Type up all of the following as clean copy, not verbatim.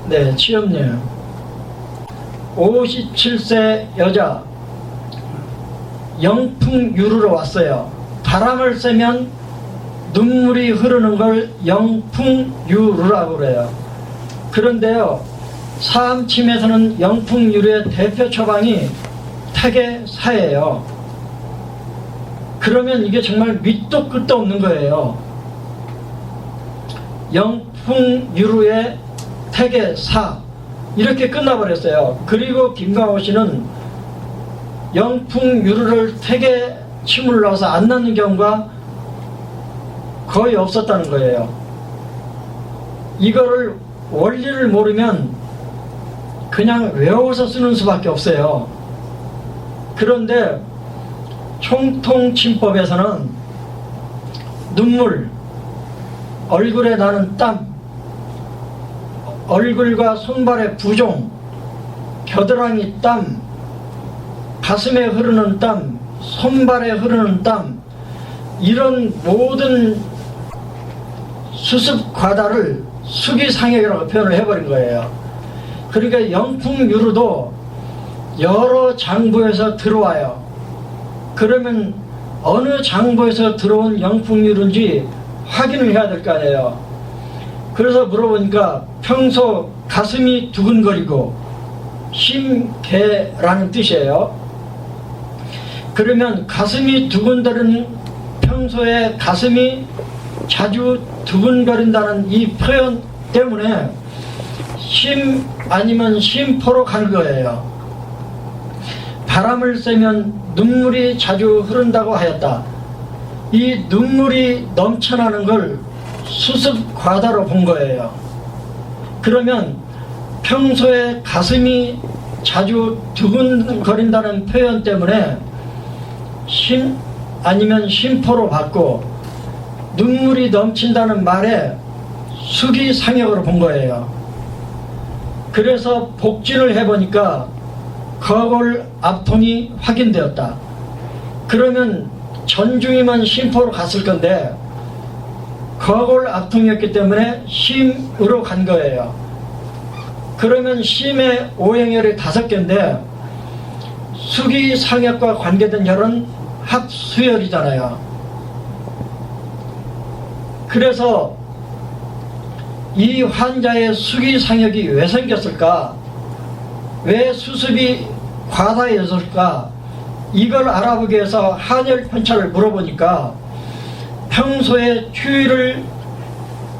네, 취업님. 57세 여자, 영풍유루로 왔어요. 바람을 쐬면 눈물이 흐르는 걸 영풍유루라고 그래요. 그런데요, 사암침에서는 영풍유루의 대표 처방이 태계사예요. 그러면 이게 정말 밑도 끝도 없는 거예요. 영풍유루의 태계사, 이렇게 끝나버렸어요. 그리고 김광호 씨는 영풍유루를 태계 침을 넣어서 안 낫는 경우가 거의 없었다는 거예요. 이거를 원리를 모르면 그냥 외워서 쓰는 수밖에 없어요. 그런데 총통침법에서는 눈물, 얼굴에 나는 땀, 얼굴과 손발의 부종, 겨드랑이 땀, 가슴에 흐르는 땀, 손발에 흐르는 땀, 이런 모든 수습 과다를 수기상액이라고 표현을 해버린 거예요. 그러니까 영풍유루도 여러 장부에서 들어와요. 그러면 어느 장부에서 들어온 영풍유루인지 확인을 해야 될 거 아니에요. 그래서 물어보니까 평소 가슴이 두근거리고 심개라는 뜻이에요. 그러면 가슴이 두근거리는, 평소에 가슴이 자주 두근거린다는 이 표현 때문에 심 아니면 심포로 간 거예요. 바람을 쐬면 눈물이 자주 흐른다고 하였다. 이 눈물이 넘쳐나는 걸 수습 과다로 본 거예요. 그러면 평소에 가슴이 자주 두근거린다는 표현 때문에 심 아니면 심포로 받고 눈물이 넘친다는 말에 수기상역으로 본 거예요. 그래서 복진을 해보니까 거골 압통이 확인되었다. 그러면 전중이면 심포로 갔을 건데 거골 압통이었기 때문에 심으로 간 거예요. 그러면 심의 오행열이 5개인데 수기상역과 관계된 혈은 합수열이잖아요. 그래서 이 환자의 수기상역이 왜 생겼을까? 왜 수습이 과다해졌을까? 이걸 알아보기 위해서 한혈편차를 물어보니까 평소에 추위를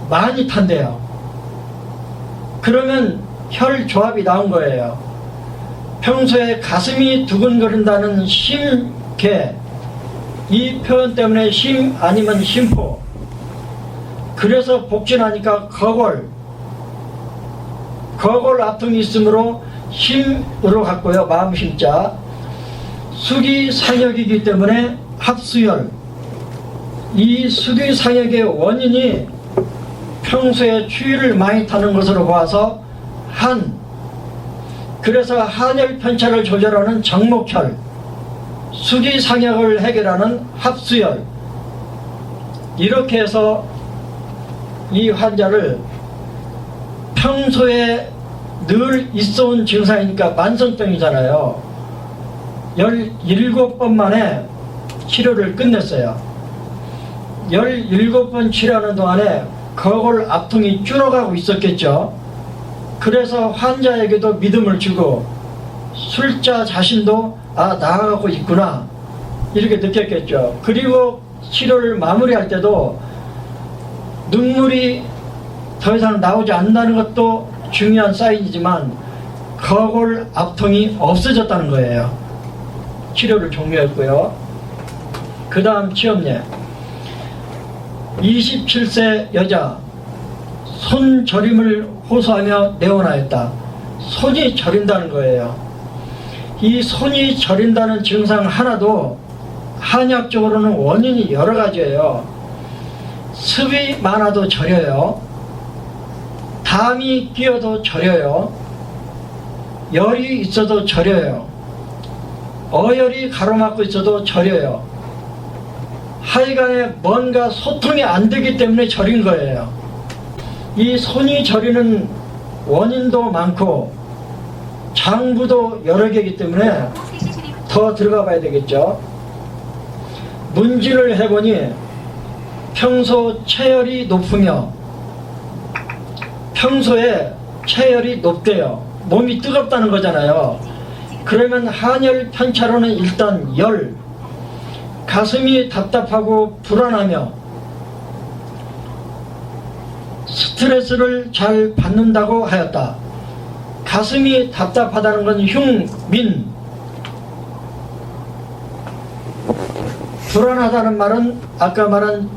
많이 탄대요. 그러면 혈조합이 나온 거예요. 평소에 가슴이 두근거린다는 심개, 이 표현 때문에 심 아니면 심포. 그래서 복진하니까 거골 압통이 있으므로 심으로 갔고요. 마음 심자. 수기상역이기 때문에 합수열. 이 수기상역의 원인이 평소에 추위를 많이 타는 것으로 보아서 한, 그래서 한혈편차를 조절하는 정목혈, 수기상역을 해결하는 합수열, 이렇게 해서 이 환자를 평소에 늘 있어온 증상이니까 만성병이잖아요. 17번 만에 치료를 끝냈어요. 17번 치료하는 동안에 거골 압통이 줄어가고 있었겠죠. 그래서 환자에게도 믿음을 주고 술자 자신도 나아가고 있구나 이렇게 느꼈겠죠. 그리고 치료를 마무리할 때도 눈물이 더 이상 나오지 않는다는 것도 중요한 사인이지만 거골 압통이 없어졌다는 거예요. 치료를 종료했고요. 그 다음 취업례. 27세 여자, 손저림을 호소하며 내원하였다. 손이 저린다는 거예요. 이 손이 저린다는 증상 하나도 한의학적으로는 원인이 여러 가지예요. 습이 많아도 저려요. 담이 끼어도 저려요. 열이 있어도 저려요. 어열이 가로막고 있어도 저려요. 하여간에 뭔가 소통이 안 되기 때문에 저린 거예요. 이 손이 저리는 원인도 많고 장부도 여러 개이기 때문에 더 들어가 봐야 되겠죠. 문진을 해보니 평소 체열이 높으며, 평소에 체열이 높대요. 몸이 뜨겁다는 거잖아요. 그러면 한열 편차로는 일단 열, 가슴이 답답하고 불안하며 스트레스를 잘 받는다고 하였다. 가슴이 답답하다는 건 흉민, 불안하다는 말은 아까 말한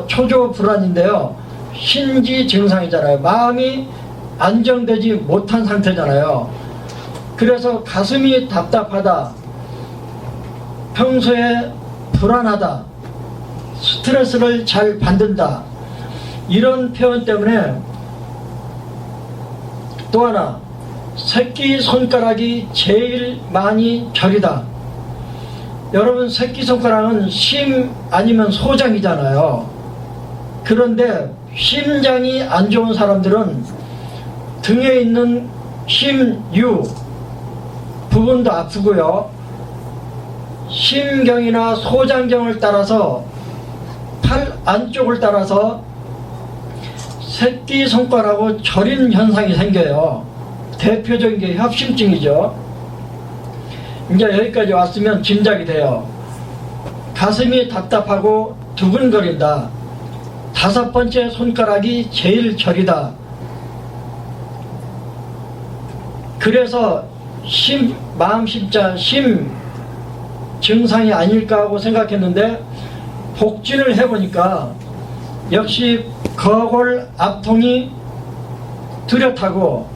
초조 불안인데요. 신지 증상이잖아요. 마음이 안정되지 못한 상태잖아요. 그래서 가슴이 답답하다, 평소에 불안하다, 스트레스를 잘 받는다, 이런 표현 때문에 또 하나, 새끼손가락이 제일 많이 저리다. 여러분, 새끼손가락은 심 아니면 소장이잖아요. 그런데 심장이 안 좋은 사람들은 등에 있는 심유 부분도 아프고요. 심경이나 소장경을 따라서 팔 안쪽을 따라서 새끼손가락하고 저린 현상이 생겨요. 대표적인 게 협심증이죠. 이제 여기까지 왔으면 짐작이 돼요. 가슴이 답답하고 두근거린다. 5번째 손가락이 제일 저리다. 그래서 마음 심자 심 증상이 아닐까 하고 생각했는데 복진을 해보니까 역시 거골 앞통이 뚜렷하고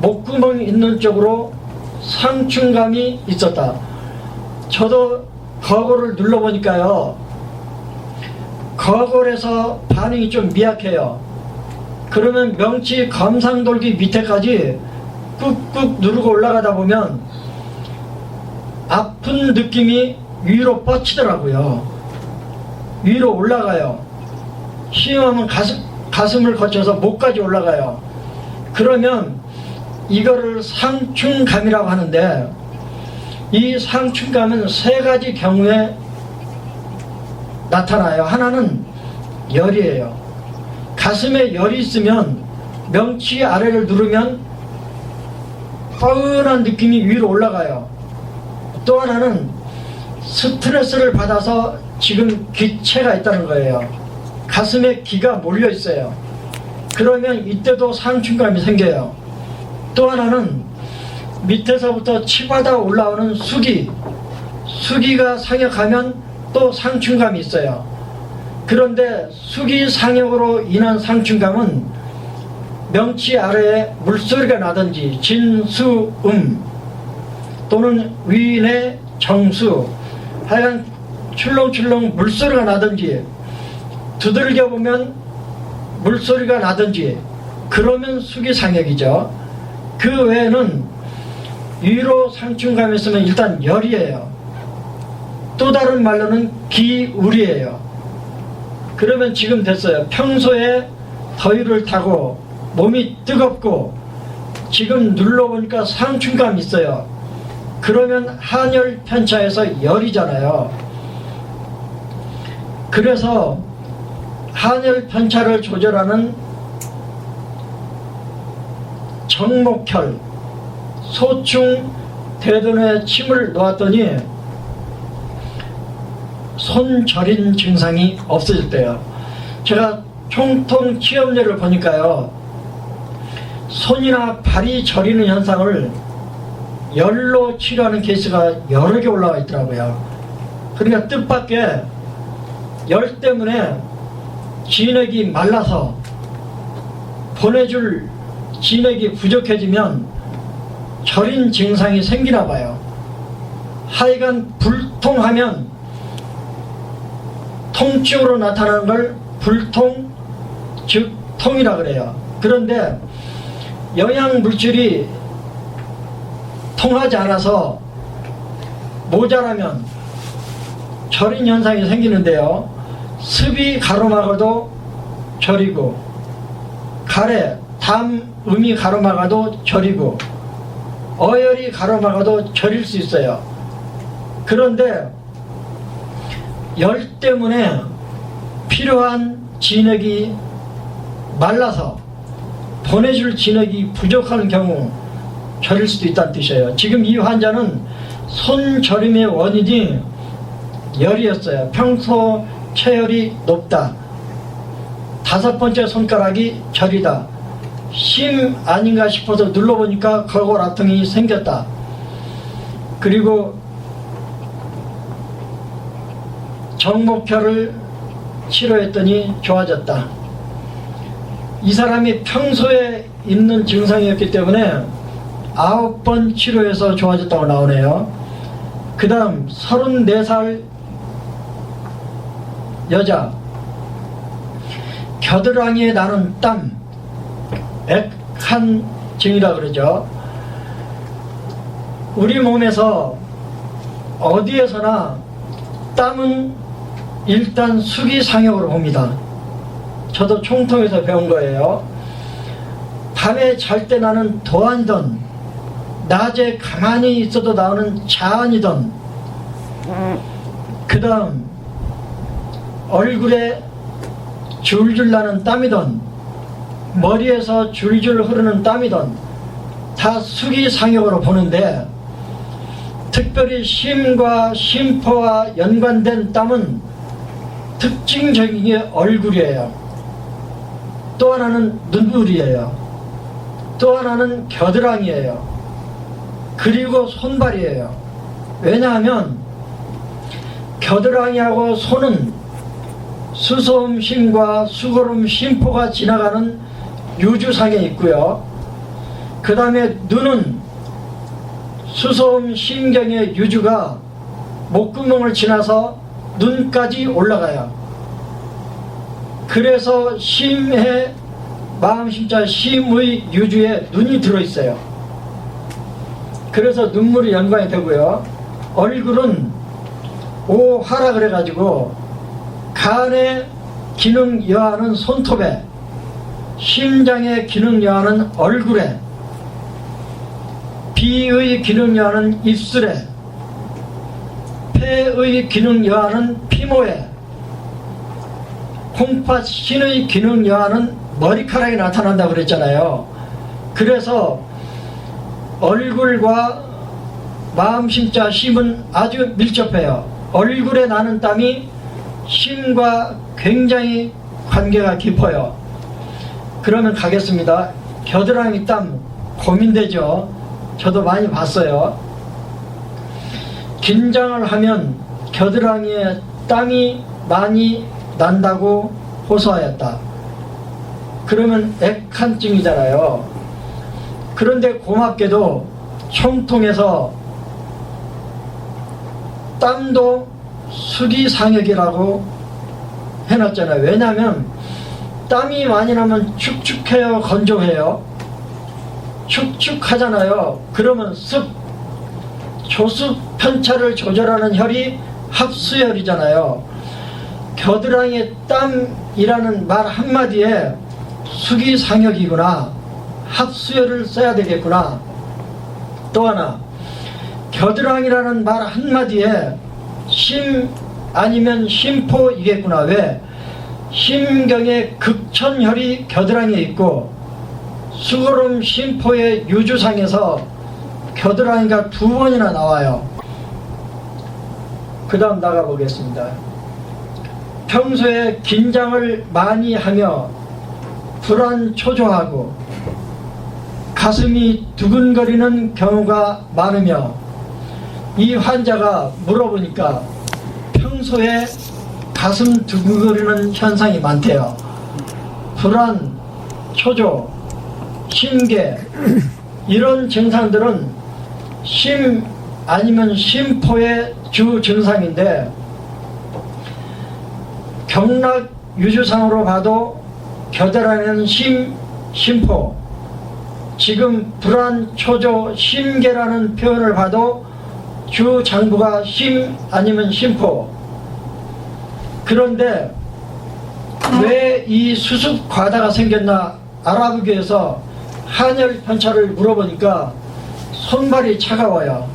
목구멍이 있는 쪽으로 상충감이 있었다. 저도 거골을 눌러보니까요, 거골에서 반응이 좀 미약해요. 그러면 명치 검상돌기 밑에까지 꾹꾹 누르고 올라가다 보면 아픈 느낌이 위로 뻗치더라고요. 위로 올라가요. 심하면 가슴을 거쳐서 목까지 올라가요. 그러면 이거를 상충감이라고 하는데, 이 상충감은 3가지 경우에 나타나요. 하나는 열이에요. 가슴에 열이 있으면 명치 아래를 누르면 뻐근한 느낌이 위로 올라가요. 또 하나는 스트레스를 받아서 지금 기체가 있다는 거예요. 가슴에 기가 몰려 있어요. 그러면 이때도 상충감이 생겨요. 또 하나는 밑에서부터 치받아 올라오는 수기가 상역하면 또 상충감이 있어요. 그런데 수기 상역으로 인한 상충감은 명치 아래에 물소리가 나든지 진수음 또는 위인의 정수, 하여간 출렁출렁 물소리가 나든지 두들겨 보면 물소리가 나든지, 그러면 수기상역이죠. 그 외에는 위로 상충감이 있으면 일단 열이에요. 또 다른 말로는 기울이에요. 그러면 지금 됐어요. 평소에 더위를 타고 몸이 뜨겁고 지금 눌러보니까 상충감이 있어요. 그러면 한열 편차에서 열이잖아요. 그래서 한열 편차를 조절하는 정목혈, 소충 대둔에 침을 놓았더니 손 저린 증상이 없어질 때요. 제가 총통 치염제를 보니까요, 손이나 발이 저리는 현상을 열로 치료하는 케이스가 여러 개 올라와 있더라고요. 그러니까 뜻밖의 열 때문에 진액이 말라서 보내줄 진액이 부족해지면 저린 증상이 생기나 봐요. 하여간 불통하면 통증으로 나타나는 걸 불통, 즉 통이라 그래요. 그런데 영양 물질이 통하지 않아서 모자라면 저린 현상이 생기는데요. 습이 가로막아도 저리고, 가래, 담음이 가로막아도 저리고 어열이 가로막아도 저릴 수 있어요. 그런데 열 때문에 필요한 진액이 말라서 보내줄 진액이 부족한 경우 저릴 수도 있다는 뜻이에요. 지금 이 환자는 손 저림의 원인이 열이었어요. 평소 체열이 높다. 5번째 손가락이 저리다. 심 아닌가 싶어서 눌러보니까 걸골아통이 생겼다. 그리고 정목혈을 치료했더니 좋아졌다. 이 사람이 평소에 있는 증상이었기 때문에 9번 치료해서 좋아졌다고 나오네요. 그 다음 34살 여자, 겨드랑이에 나는 땀, 액한증이라 그러죠. 우리 몸에서 어디에서나 땀은 일단 수기상역으로 봅니다. 저도 총통에서 배운 거예요. 밤에 잘 때 나는 도안이든 낮에 가만히 있어도 나오는 자안이든 그 다음 얼굴에 줄줄 나는 땀이든 머리에서 줄줄 흐르는 땀이든 다 수기상역으로 보는데 특별히 심과 심포와 연관된 땀은 특징적인 게 얼굴이에요. 또 하나는 눈물이에요. 또 하나는 겨드랑이에요. 그리고 손발이에요. 왜냐하면 겨드랑이하고 손은 수소음 심과 수고름 심포가 지나가는 유주상에 있고요. 그 다음에 눈은 수소음 심경의 유주가 목구멍을 지나서 눈까지 올라가요. 그래서 심의 마음 심자 심의 유주에 눈이 들어있어요. 그래서 눈물이 연관이 되고요. 얼굴은 오화라 그래가지고 간의 기능 여하는 손톱에, 심장의 기능 여하는 얼굴에, 비의 기능 여하는 입술에, 폐의 기능 여하는 피모에, 콩팥신의 기능 여하는 머리카락이 나타난다고 그랬잖아요. 그래서 얼굴과 마음 심자 심은 아주 밀접해요. 얼굴에 나는 땀이 심과 굉장히 관계가 깊어요. 그러면 가겠습니다. 겨드랑이 땀 고민되죠. 저도 많이 봤어요. 긴장을 하면 겨드랑이에 땀이 많이 난다고 호소하였다. 그러면 액한증이잖아요. 그런데 고맙게도 총통에서 땀도 수기상역이라고 해놨잖아요. 왜냐하면 땀이 많이 나면 축축해요, 건조해요? 축축하잖아요. 그러면 조습 편차를 조절하는 혈이 합수혈이잖아요. 겨드랑이에 땀이라는 말 한마디에 수기상역이구나, 합수혈을 써야 되겠구나. 또 하나, 겨드랑이라는 말 한마디에 심 아니면 심포이겠구나. 왜? 심경의 극천혈이 겨드랑이에 있고 수고름 심포의 유주상에서 겨드랑이가 2번이나 나와요. 그 다음 나가보겠습니다. 평소에 긴장을 많이 하며 불안 초조하고 가슴이 두근거리는 경우가 많으며, 이 환자가 물어보니까 평소에 가슴 두근거리는 현상이 많대요. 불안, 초조, 심계, 이런 증상들은 심 아니면 심포의 주 증상인데, 경락 유주상으로 봐도 겨드랑이는 심포, 지금 불안, 초조, 심계라는 표현을 봐도 주 장부가 심 아니면 심포. 그런데 왜 이 수습 과다가 생겼나 알아보기 위해서 한열 편차를 물어보니까 손발이 차가워요.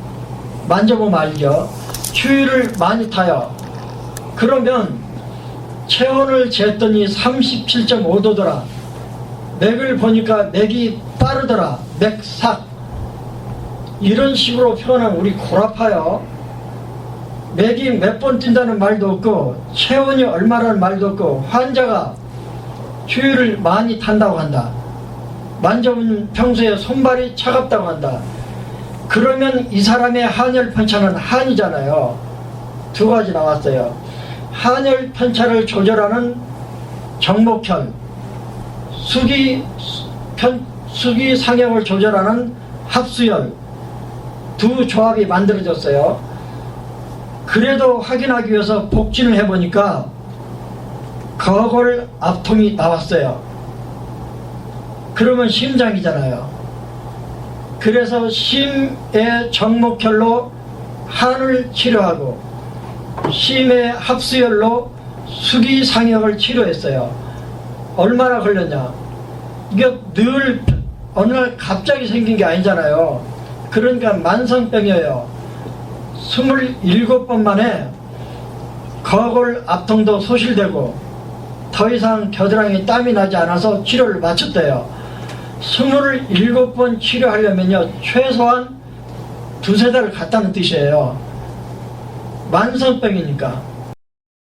만져보면 알죠. 추위를 많이 타요. 그러면 체온을 쟀더니 37.5도더라. 맥을 보니까 맥이 빠르더라. 맥삭. 이런 식으로 표현하면 우리 골아파요. 맥이 몇 번 뛴다는 말도 없고 체온이 얼마라는 말도 없고 환자가 추위를 많이 탄다고 한다. 만져보면 평소에 손발이 차갑다고 한다. 그러면 이 사람의 한열 편차는 한이잖아요. 두 가지 나왔어요. 한열 편차를 조절하는 정목혈, 수기 상형을 조절하는 합수열, 두 조합이 만들어졌어요. 그래도 확인하기 위해서 복진을 해보니까 거골 압통이 나왔어요. 그러면 심장이잖아요. 그래서 심의 정목혈로 한을 치료하고 심의 합수열로 수기상역을 치료했어요. 얼마나 걸렸냐. 이게 늘 어느 날 갑자기 생긴 게 아니잖아요. 그러니까 만성병이에요. 27번 만에 거골 압통도 소실되고 더 이상 겨드랑이 땀이 나지 않아서 치료를 마쳤대요. 27번 치료하려면요 최소한 두세 달 갔다는 뜻이에요. 만성병이니까.